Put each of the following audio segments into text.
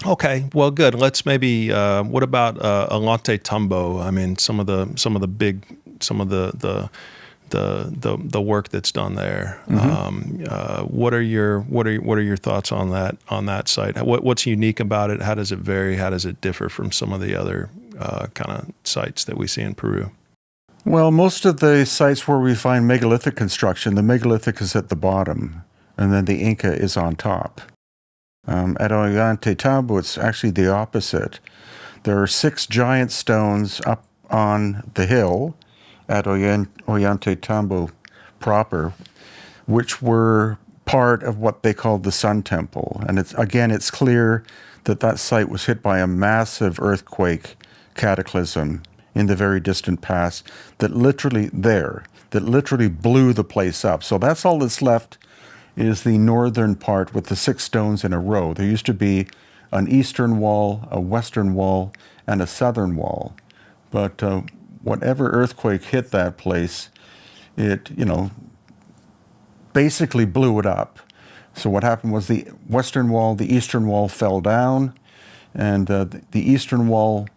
Okay, well, good. Let's maybe. What about Ollantaytambo? I mean, some of the big, some of the work that's done there. Hmm. What are your thoughts on that site? What's unique about it? How does it vary? How does it differ from some of the other kind of sites that we see in Peru? Well, most of the sites where we find megalithic construction, the megalithic is at the bottom, and then the Inca is on top. At Ollantaytambo, it's actually the opposite. There are 6 giant stones up on the hill at Ollantaytambo proper, which were part of what they called the Sun Temple. And it's clear that that site was hit by a massive earthquake cataclysm in the very distant past that literally blew the place up. So that's all that's left is the northern part with the 6 stones in a row. There used to be an eastern wall, a western wall, and a southern wall. But whatever earthquake hit that place, it, basically blew it up. So what happened was the western wall, the eastern wall fell down, and the eastern wall,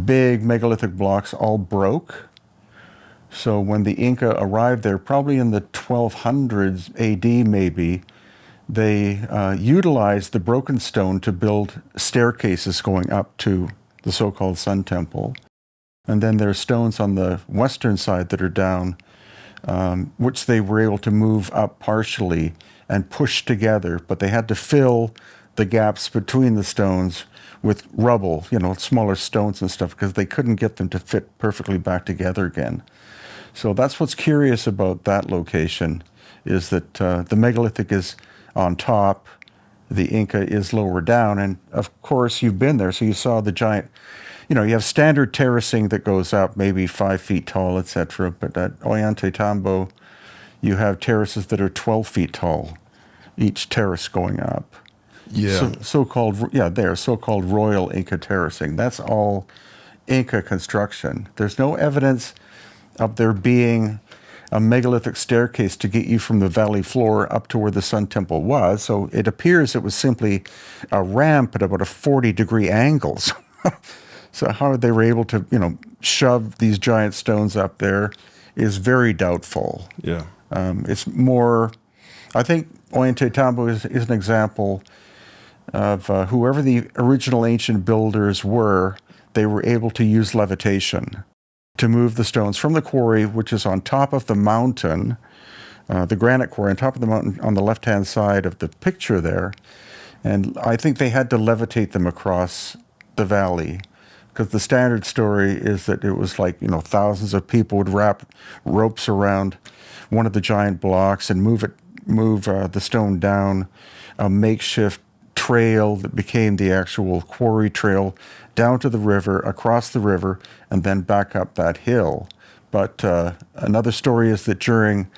big megalithic blocks all broke. So when the Inca arrived there, probably in the 1200s AD maybe, they utilized the broken stone to build staircases going up to the so-called Sun Temple. And then there are stones on the western side that are down, which they were able to move up partially and push together, but they had to fill the gaps between the stones with rubble, smaller stones and stuff, because they couldn't get them to fit perfectly back together again. So that's what's curious about that location, is that the megalithic is on top, the Inca is lower down, and of course you've been there, so you saw the giant, you have standard terracing that goes up maybe 5 feet tall, etc. But at Ollantaytambo, you have terraces that are 12 feet tall, each terrace going up. Yeah. They're so-called Royal Inca terracing. That's all Inca construction. There's no evidence of there being a megalithic staircase to get you from the valley floor up to where the Sun Temple was. So it appears it was simply a ramp at about a 40-degree angle. So how they were able to, shove these giant stones up there is very doubtful. Yeah. It's more, I think Ollantaytambo is an example of whoever the original ancient builders were, they were able to use levitation to move the stones from the quarry, which is on top of the mountain, the granite quarry on top of the mountain on the left-hand side of the picture there. And I think they had to levitate them across the valley, because the standard story is that it was like, thousands of people would wrap ropes around one of the giant blocks and move the stone down a makeshift trail that became the actual quarry trail down to the river, across the river, and then back up that hill. But another story is that during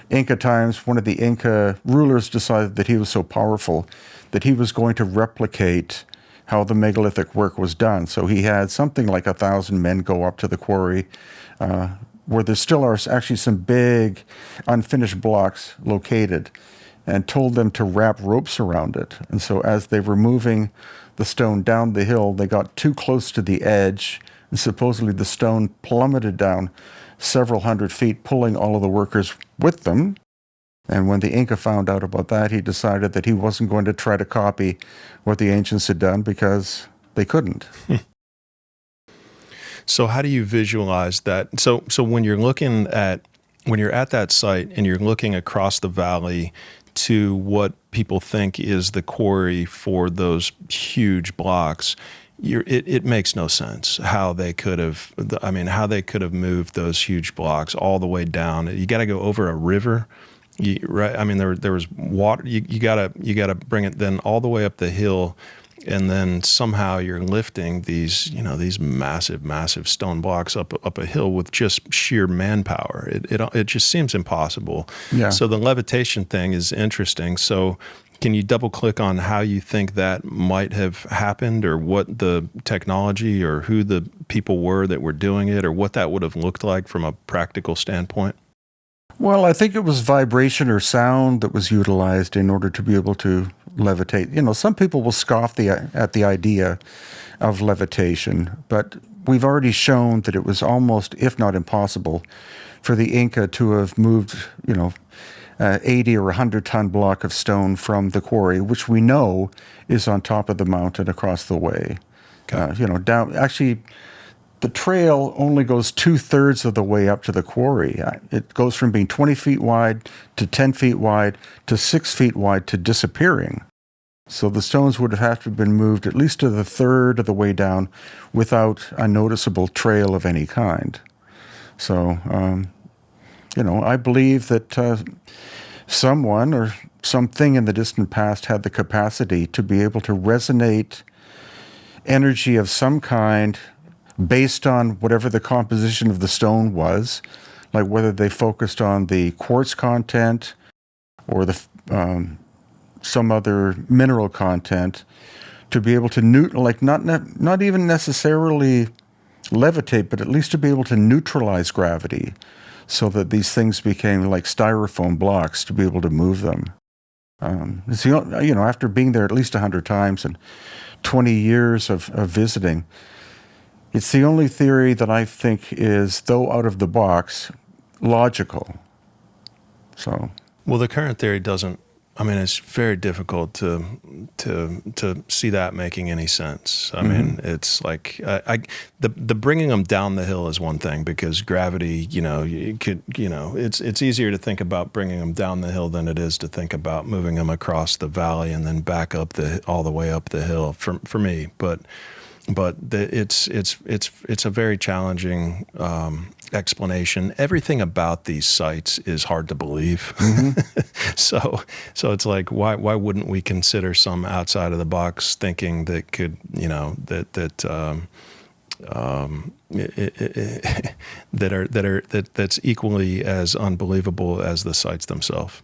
Inca times, one of the Inca rulers decided that he was so powerful that he was going to replicate how the megalithic work was done. So he had something like 1,000 men go up to the quarry, where there still are actually some big unfinished blocks located, and told them to wrap ropes around it. And so as they were moving the stone down the hill, they got too close to the edge, and supposedly the stone plummeted down several hundred feet, pulling all of the workers with them. And when the Inca found out about that, he decided that he wasn't going to try to copy what the ancients had done, because they couldn't. So how do you visualize that? So when you're at that site and you're looking across the valley to what people think is the quarry for those huge blocks, it makes no sense how they could have moved those huge blocks all the way down. You got to go over a river, right? I mean, there was water. You gotta bring it then all the way up the hill, and then somehow you're lifting these massive stone blocks up a hill with just sheer manpower. It just seems impossible. Yeah. So the levitation thing is interesting. So can you double click on how you think that might have happened, or what the technology or who the people were that were doing it, or what that would have looked like from a practical standpoint? Well, I think it was vibration or sound that was utilized in order to be able to levitate. You know, some people will scoff at the idea of levitation, but we've already shown that it was almost, if not impossible, for the Inca to have moved, 80 or 100-ton block of stone from the quarry, which we know is on top of the mountain across the way. Okay. Down. Actually, the trail only goes 2/3 of the way up to the quarry. It goes from being 20 feet wide to 10 feet wide to 6 feet wide to disappearing. So the stones would have to have been moved at least to the third of the way down without a noticeable trail of any kind. So, I believe that someone or something in the distant past had the capacity to be able to resonate energy of some kind based on whatever the composition of the stone was, like whether they focused on the quartz content or the some other mineral content, to be able to not even necessarily levitate, but at least to be able to neutralize gravity, so that these things became like styrofoam blocks to be able to move them. After being there at least 100 times and 20 years of visiting, it's the only theory that I think is, though out of the box, logical. So, Well, the current theory doesn't. I mean, it's very difficult to see that making any sense. I mean, it's like the bringing them down the hill is one thing, because gravity, it's easier to think about bringing them down the hill than it is to think about moving them across the valley and then back up all the way up the hill for me. But it's a very challenging explanation. Everything about these sites is hard to believe. So it's like, why wouldn't we consider some outside of the box thinking that could, that's equally as unbelievable as the sites themselves.